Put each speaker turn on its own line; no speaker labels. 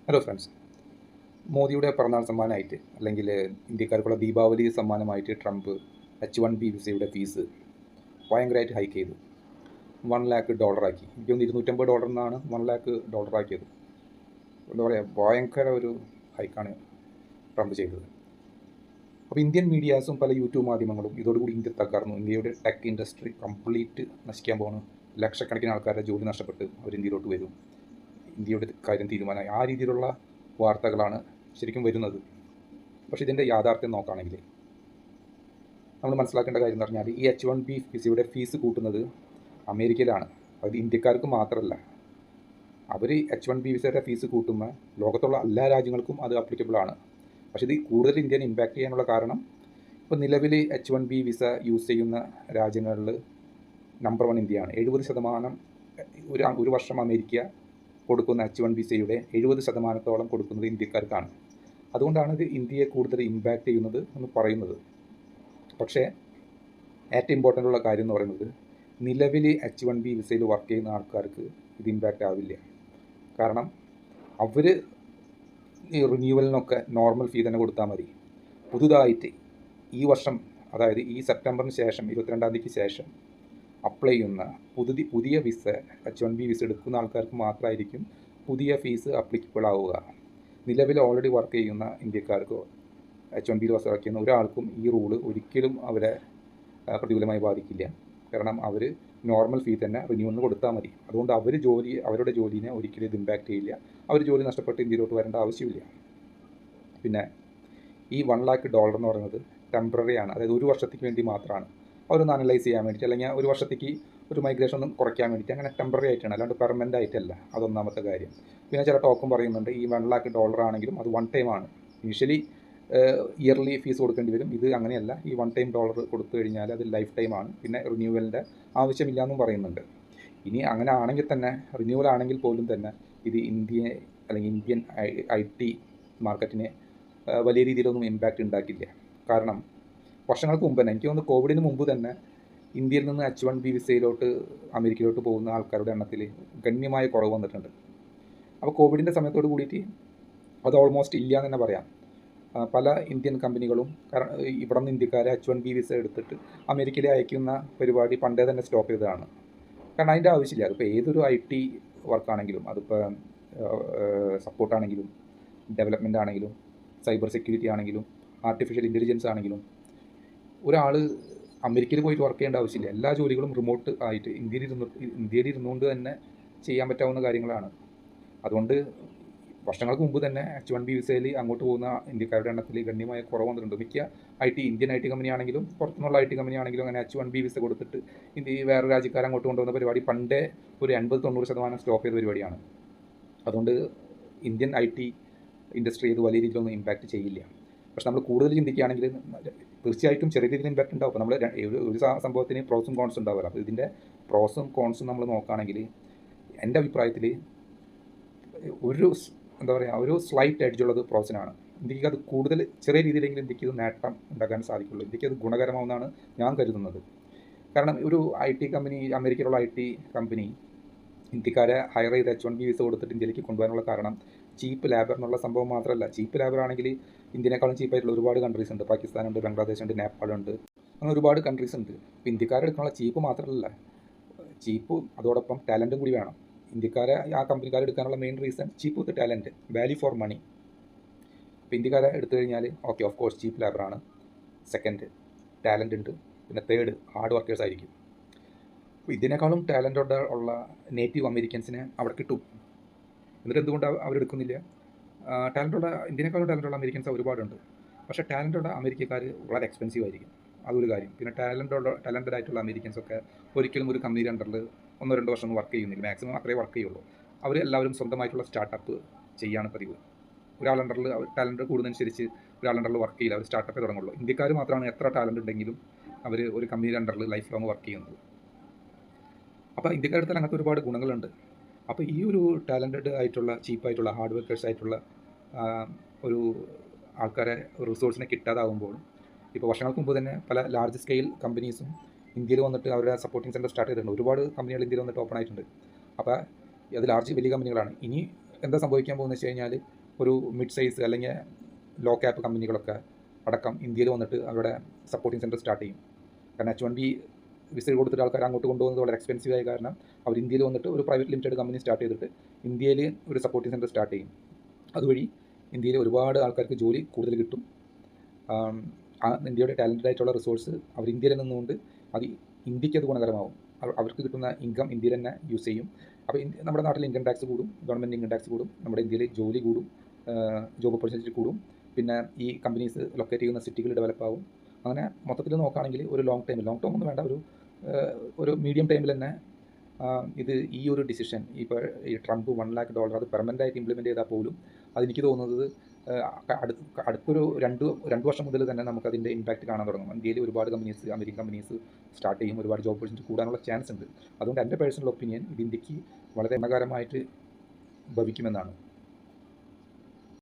Hello friends. മോദിയുടെ പിറന്നാൾ സമ്മാനമായിട്ട് അല്ലെങ്കിൽ ഇന്ത്യക്കാർക്കുള്ള ദീപാവലി സമ്മാനമായിട്ട് ട്രംപ് H1B വിസയുടെ ഫീസ് ഭയങ്കരമായിട്ട് ഹൈക്ക് ചെയ്തു. $1 lakh ആക്കി. എനിക്ക് തോന്നുന്നു $250 എന്നാണ് $1 lakh ആക്കിയത്. എന്താ പറയുക, ഭയങ്കര ഒരു ഹൈക്കാണ് ട്രംപ് ചെയ്തത്. അപ്പോൾ ഇന്ത്യൻ മീഡിയാസും പല യൂട്യൂബ് മാധ്യമങ്ങളും ഇതോടുകൂടി ഇന്ത്യ തകർന്നു, ഇന്ത്യയുടെ ടെക് ഇൻഡസ്ട്രി കംപ്ലീറ്റ് നശിക്കാൻ പോകുന്നു, ലക്ഷക്കണക്കിന് ആൾക്കാരുടെ ജോലി നഷ്ടപ്പെട്ട് അവർ ഇന്ത്യയിലോട്ട് വരും, ഇന്ത്യയുടെ കാര്യം തീരുമാനമായി, ആ രീതിയിലുള്ള വാർത്തകളാണ് ശരിക്കും വരുന്നത്. പക്ഷേ ഇതിൻ്റെ യാഥാർത്ഥ്യം നോക്കുകയാണെങ്കിൽ നമ്മൾ മനസ്സിലാക്കേണ്ട കാര്യം എന്ന് പറഞ്ഞാൽ ഈ H1B വിസയുടെ ഫീസ് കൂട്ടുന്നത് അമേരിക്കയിലാണ്. അത് ഇന്ത്യക്കാർക്ക് മാത്രമല്ല. അവർ H1B വിസയുടെ ഫീസ് കൂട്ടുമ്പോൾ ലോകത്തുള്ള എല്ലാ രാജ്യങ്ങൾക്കും അത് അപ്ലിക്കബിൾ ആണ്. പക്ഷേ ഇത് കൂടുതൽ ഇന്ത്യനെ ഇമ്പാക്റ്റ് ചെയ്യാനുള്ള കാരണം, ഇപ്പോൾ നിലവിൽ H1B വിസ യൂസ് ചെയ്യുന്ന രാജ്യങ്ങളിൽ നമ്പർ 1 ഇന്ത്യയാണ്. 70% ഒരു വർഷം അമേരിക്ക കൊടുക്കുന്ന H1B വിസയുടെ 70% കൊടുക്കുന്നത് ഇന്ത്യക്കാർക്കാണ്. അതുകൊണ്ടാണ് ഇത് ഇന്ത്യയെ കൂടുതൽ ഇമ്പാക്റ്റ് ചെയ്യുന്നത് എന്ന് പറയുന്നത്. പക്ഷേ ഏറ്റവും ഇമ്പോർട്ടൻ്റ് ഉള്ള കാര്യം എന്ന് പറയുന്നത്, നിലവിൽ H1B വിസയിൽ വർക്ക് ചെയ്യുന്ന ആൾക്കാർക്ക് ഇത് ഇമ്പാക്റ്റ് ആവില്ല. കാരണം അവർ ഈ റിന്യൂവലിനൊക്കെ നോർമൽ ഫീ തന്നെ കൊടുത്താൽ മതി. പുതുതായിട്ട് ഈ വർഷം, അതായത് ഈ സെപ്റ്റംബറിന് ശേഷം 22-ാം തീയതിക്ക് ശേഷം അപ്ലൈ ചെയ്യുന്ന പുതിയ വിസ H1B വിസ എടുക്കുന്ന ആൾക്കാർക്ക് മാത്രമായിരിക്കും പുതിയ ഫീസ് അപ്ലിക്കബിൾ ആവുക. നിലവിൽ ഓൾറെഡി വർക്ക് ചെയ്യുന്ന ഇന്ത്യക്കാർക്കോ H1B വിസ വർക്ക് ചെയ്യുന്ന ഒരാൾക്കും ഈ റൂള് ഒരിക്കലും അവരെ പ്രതികൂലമായി ബാധിക്കില്ല. കാരണം അവർ നോർമൽ ഫീ തന്നെ റിന്യൂവലിന് കൊടുത്താൽ മതി. അതുകൊണ്ട് അവരുടെ ജോലിനെ ഒരിക്കലും ഇത് ഇമ്പാക്റ്റ് ചെയ്യില്ല. അവർ ജോലി നഷ്ടപ്പെട്ട് ഇന്ത്യയിലോട്ട് വരേണ്ട ആവശ്യമില്ല. പിന്നെ ഈ $1 lakh എന്ന് പറയുന്നത് ടെമ്പററി ആണ്. അതായത് ഒരു വർഷത്തേക്ക് വേണ്ടി മാത്രമാണ്. അവരൊന്ന് അനലൈസ് ചെയ്യാൻ വേണ്ടിയിട്ട്, അല്ലെങ്കിൽ ഒരു വർഷത്തേക്ക് ഒരു മൈഗ്രേഷൻ ഒന്ന് കുറയ്ക്കാൻ വേണ്ടിയിട്ട്, അങ്ങനെ ടെമ്പററി ആയിട്ടാണ്, അല്ലാണ്ട് പെർമനൻ്റ് ആയിട്ടല്ല. അതൊന്നാമത്തെ കാര്യം. പിന്നെ ചില ടോക്കും പറയുന്നുണ്ട് ഈ $1 lakh ആണെങ്കിലും അത് വൺ ടൈം ആണ്. യൂഷ്വലി ഇയർലി ഫീസ് കൊടുക്കേണ്ടി വരും. ഇത് അങ്ങനെയല്ല. ഈ $1 കൊടുത്തു കഴിഞ്ഞാൽ അത് ലൈഫ് ടൈമാണ്. പിന്നെ റിന്യൂവലിൻ്റെ ആവശ്യമില്ല എന്നും പറയുന്നുണ്ട്. ഇനി അങ്ങനെ ആണെങ്കിൽ തന്നെ, റിന്യൂവൽ ആണെങ്കിൽ പോലും തന്നെ ഇത് ഇന്ത്യയെ അല്ലെങ്കിൽ ഇന്ത്യൻ IT മാർക്കറ്റിനെ വലിയ രീതിയിലൊന്നും ഇമ്പാക്റ്റ് ഉണ്ടാക്കില്ല. കാരണം വർഷങ്ങൾക്ക് മുമ്പ് തന്നെ, എനിക്ക് തോന്നുന്നു കോവിഡിന് മുമ്പ് തന്നെ ഇന്ത്യയിൽ നിന്ന് H1B വിസയിലോട്ട് അമേരിക്കയിലോട്ട് പോകുന്ന ആൾക്കാരുടെ എണ്ണത്തിൽ ഗണ്യമായ കുറവ് വന്നിട്ടുണ്ട്. അപ്പോൾ കോവിഡിൻ്റെ സമയത്തോട് കൂടിയിട്ട് അത് ഓൾമോസ്റ്റ് ഇല്ല എന്ന് തന്നെ പറയാം. പല ഇന്ത്യൻ കമ്പനികളും ഇവിടെ നിന്ന് ഇന്ത്യക്കാരെ H1B വിസ എടുത്തിട്ട് അമേരിക്കയിൽ അയക്കുന്ന പരിപാടി പണ്ടേ തന്നെ സ്റ്റോപ്പ് ചെയ്തതാണ്. കാരണം അതിൻ്റെ ആവശ്യമില്ല. അതിപ്പോൾ ഏതൊരു IT വർക്കാണെങ്കിലും, അതിപ്പോൾ സപ്പോർട്ടാണെങ്കിലും, ഡെവലപ്മെൻ്റ് ആണെങ്കിലും, സൈബർ സെക്യൂരിറ്റി ആണെങ്കിലും, ആർട്ടിഫിഷ്യൽ ഇൻ്റലിജൻസ് ആണെങ്കിലും, ഒരാൾ അമേരിക്കയിൽ പോയിട്ട് വർക്ക് ചെയ്യേണ്ട ആവശ്യമില്ല. എല്ലാ ജോലികളും റിമോട്ട് ആയിട്ട് ഇന്ത്യയിൽ ഇരുന്നുകൊണ്ട് തന്നെ ചെയ്യാൻ പറ്റാവുന്ന കാര്യങ്ങളാണ്. അതുകൊണ്ട് വർഷങ്ങൾക്ക് മുമ്പ് തന്നെ H1B വിസയിൽ അങ്ങോട്ട് പോകുന്ന ഇന്ത്യക്കാരുടെ എണ്ണത്തിൽ ഗണ്യമായ കുറവ് വന്നിട്ടുണ്ട്. മിക്ക ഇന്ത്യൻ IT കമ്പനി ആണെങ്കിലും പുറത്തുനിന്നുള്ള IT കമ്പനി ആണെങ്കിലും അങ്ങനെ H1B വിസ കൊടുത്തിട്ട് വേറെ രാജ്യക്കാരെ അങ്ങോട്ട് കൊണ്ടുവന്ന പരിപാടി പണ്ടേ ഒരു 80-90% സ്റ്റോപ്പ് ചെയ്ത പരിപാടിയാണ്. അതുകൊണ്ട് ഇന്ത്യൻ IT ഇൻഡസ്ട്രി ഇത് വലിയ രീതിയിലൊന്നും ഇമ്പാക്റ്റ് ചെയ്യില്ല. പക്ഷെ നമ്മൾ കൂടുതൽ ചിന്തിക്കുകയാണെങ്കിൽ തീർച്ചയായിട്ടും ചെറിയ രീതിയിൽ ഇമ്പാക്റ്റ് ഉണ്ടാവും. അപ്പോൾ നമ്മൾ ഒരു സംഭവത്തിന് പ്രോസും കോൺസും ഉണ്ടാവില്ല. അപ്പോൾ ഇതിൻ്റെ പ്രോസും കോൺസും നമ്മൾ നോക്കുകയാണെങ്കിൽ എൻ്റെ അഭിപ്രായത്തിൽ ഒരു സ്ലൈറ്റ് എഡ്ജുള്ളത് പ്രോസിനാണ്. ഇന്ത്യക്ക് അത് കൂടുതൽ ചെറിയ രീതിയിലെങ്കിലും ഇന്ത്യക്ക് ഇത് നേട്ടം ഉണ്ടാക്കാൻ സാധിക്കുള്ളൂ. ഇന്ത്യക്ക് അത് ഗുണകരമാവുന്നതാണ് ഞാൻ കരുതുന്നത്. കാരണം ഒരു IT കമ്പനി, അമേരിക്കയിലുള്ള IT കമ്പനി ഇന്ത്യക്കാരെ ഹയർ ചെയ്ത് H1B വിസ കൊടുത്തിട്ട് ഇന്ത്യയിലേക്ക് കൊണ്ടുപോകാനുള്ള കാരണം ചീപ്പ് ലേബർ എന്നുള്ള സംഭവം മാത്രമല്ല. ചീപ്പ് ലേബർ ആണെങ്കിൽ ഇന്ത്യനേക്കാളും ചീപ്പായിട്ടുള്ള ഒരുപാട് കൺട്രീസ് ഉണ്ട്. പാകിസ്ഥാനുണ്ട്, ബംഗ്ലാദേശ് ഉണ്ട്, നേപ്പാളുണ്ട്, അങ്ങനെ ഒരുപാട് കൺട്രീസ് ഉണ്ട്. അപ്പോൾ ഇന്ത്യക്കാരെടുക്കാനുള്ള ചീപ്പ് മാത്രമല്ല, ചീപ്പും അതോടൊപ്പം ടാലൻറ്റും കൂടി വേണം. ഇന്ത്യക്കാരെ ആ കമ്പനിക്കാരെ എടുക്കാനുള്ള main reason cheap with talent, value for money. അപ്പോൾ ഇന്ത്യക്കാരെ എടുത്തു കഴിഞ്ഞാൽ ഓക്കെ, ഓഫ് കോഴ്സ് ചീപ്പ് ലേബറാണ്. സെക്കൻഡ്, ടാലൻ്റ് ഉണ്ട്. പിന്നെ തേർഡ്, ഹാർഡ് വർക്കേഴ്സ് ആയിരിക്കും. അപ്പോൾ ഇതിനേക്കാളും ടാലൻ്റോടെ ഉള്ള നേറ്റീവ് അമേരിക്കൻസിനെ അവിടെ കിട്ടും. എന്നിട്ട് എന്തുകൊണ്ട് അവരെടുക്കുന്നില്ല? ഇന്ത്യനേക്കാളും ടാലൻ്റുള്ള അമേരിക്കൻസ് ഒരുപാടുണ്ട്. പക്ഷേ ടാലൻ്റുള്ള അമേരിക്കക്കാർ വളരെ എക്സ്പെൻസീവ് ആയിരിക്കും. അതൊരു കാര്യം. പിന്നെ ടാലൻ്റഡ് ആയിട്ടുള്ള അമേരിക്കൻസൊക്കെ ഒരിക്കലും ഒരു കമ്പനി അണ്ടറിൽ 1-2 വർഷം വർക്ക് ചെയ്യുന്നില്ല. മാക്സിമം അത്രേ വർക്ക് ചെയ്യുള്ളൂ. അവർ എല്ലാവരും സ്വന്തമായിട്ടുള്ള സ്റ്റാർട്ടപ്പ് ചെയ്യാണ് പതിവ്. ഒരാളണ്ടറിൽ ടാലൻ്റ് കൂടുന്നതനുസരിച്ച് ഒരാളണ്ടറിൽ വർക്ക് ചെയ്യില്ല, അവർ സ്റ്റാർട്ടപ്പേ തുടങ്ങുള്ളൂ. ഇന്ത്യക്കാർ മാത്രമാണ് എത്ര ടാലൻ്റ് ഉണ്ടെങ്കിലും അവർ ഒരു കമ്പനി അണ്ടറിൽ ലൈഫ് ലോങ് വർക്ക് ചെയ്യുന്നത്. അപ്പോൾ ഇന്ത്യക്കാരുടെ അങ്ങനത്തെ ഒരുപാട് ഗുണങ്ങളുണ്ട്. അപ്പോൾ ഈ ഒരു ടാലൻ്റഡ് ആയിട്ടുള്ള, ചീപ്പായിട്ടുള്ള, ഹാർഡ് വർക്കേഴ്സ് ആയിട്ടുള്ള ഒരു ആൾക്കാരെ, റിസോഴ്സിനെ കിട്ടാതാവുമ്പോൾ, ഇപ്പോൾ വർഷങ്ങൾക്ക് മുമ്പ് തന്നെ പല ലാർജ് സ്കെയിൽ കമ്പനീസും ഇന്ത്യയിൽ വന്നിട്ട് അവരുടെ സപ്പോർട്ടിംഗ് സെൻറ്റർ സ്റ്റാർട്ട് ചെയ്തിട്ടുണ്ട്. ഒരുപാട് കമ്പനികൾ ഇന്ത്യയിൽ വന്നിട്ട് ഓപ്പൺ ആയിട്ടുണ്ട്. അപ്പോൾ അത് വലിയ കമ്പനികളാണ്. ഇനി എന്താ സംഭവിക്കാൻ പോകുന്നത് വെച്ച് കഴിഞ്ഞാൽ, ഒരു മിഡ് സൈസ് അല്ലെങ്കിൽ ലോ ക്യാപ്പ് കമ്പനികളൊക്കെ അടക്കം ഇന്ത്യയിൽ വന്നിട്ട് അവരുടെ സപ്പോർട്ടിംഗ് സെൻറ്റർ സ്റ്റാർട്ട് ചെയ്യും. കാരണം H1B വിസ കൊടുത്തിട്ട് ആൾക്കാർ അങ്ങോട്ട് കൊണ്ടുപോകുന്നത് വളരെ എക്സ്പെൻസീവ് ആയ കാരണം അവർ ഇന്ത്യയിൽ വന്നിട്ട് ഒരു പ്രൈവറ്റ് ലിമിറ്റഡ് കമ്പനി സ്റ്റാർട്ട് ചെയ്തിട്ട് ഇന്ത്യയിൽ ഒരു സപ്പോർട്ടിംഗ് സെൻറ്റർ സ്റ്റാർട്ട് ചെയ്യും. അതുവഴി ഇന്ത്യയിൽ ഒരുപാട് ആൾക്കാർക്ക് ജോലി കൂടുതൽ കിട്ടും. ഇന്ത്യയുടെ ടാലൻറ്റഡ് ആയിട്ടുള്ള റിസോഴ്സ് അവർ ഇന്ത്യയിൽ നിന്നുകൊണ്ട് അത് ഇന്ത്യക്ക് അത് ഗുണകരമാവും. അവർക്ക് കിട്ടുന്ന ഇൻകം ഇന്ത്യയിൽ തന്നെ യൂസ് ചെയ്യും. അപ്പോൾ നമ്മുടെ നാട്ടിൽ ഇൻകം ടാക്സ് കൂടും, ഗവൺമെൻറ് ഇൻകം ടാക്സ് കൂടും, നമ്മുടെ ഇന്ത്യയിൽ ജോലി കൂടും, ജോബ് ഓപ്പർച്യൂണിറ്റി കൂടും. പിന്നെ ഈ കമ്പനീസ് ലൊക്കേറ്റ് ചെയ്യുന്ന സിറ്റികൾ ഡെവലപ്പ് ആവും. അങ്ങനെ മൊത്തത്തിൽ നോക്കുകയാണെങ്കിൽ ഒരു ലോങ് ടേം ഒന്നും വേണ്ട, ഒരു മീഡിയം ടൈമിൽ തന്നെ ഇത് ഈ ഒരു ഡിസിഷൻ ഇപ്പോൾ ഈ ട്രംപ് $1 lakh അത് പെർമനൻ്റ് ആയിട്ട് ഇംപ്ലിമെൻറ്റ് ചെയ്താൽ പോലും അതെനിക്ക് തോന്നുന്നത് അടുത്തൊരു രണ്ട് വർഷം മുതൽ തന്നെ നമുക്കതിൻ്റെ ഇമ്പാക്റ്റ് കാണാൻ തുടങ്ങും. ഇന്ത്യയിൽ ഒരുപാട് കമ്പനീസ്, അമേരിക്കൻ കമ്പനീസ് സ്റ്റാർട്ട് ചെയ്യും, ഒരുപാട് ജോബ് ഓപ്പർച്യൂണിറ്റി കൂടാനുള്ള ചാൻസ് ഉണ്ട്. അതുകൊണ്ട് എൻ്റെ പേഴ്സണൽ ഒപ്പീനിയൻ ഇത് ഇന്ത്യക്ക് വളരെ ഗുണകരമായിട്ട് ഭവിക്കുമെന്നാണ്.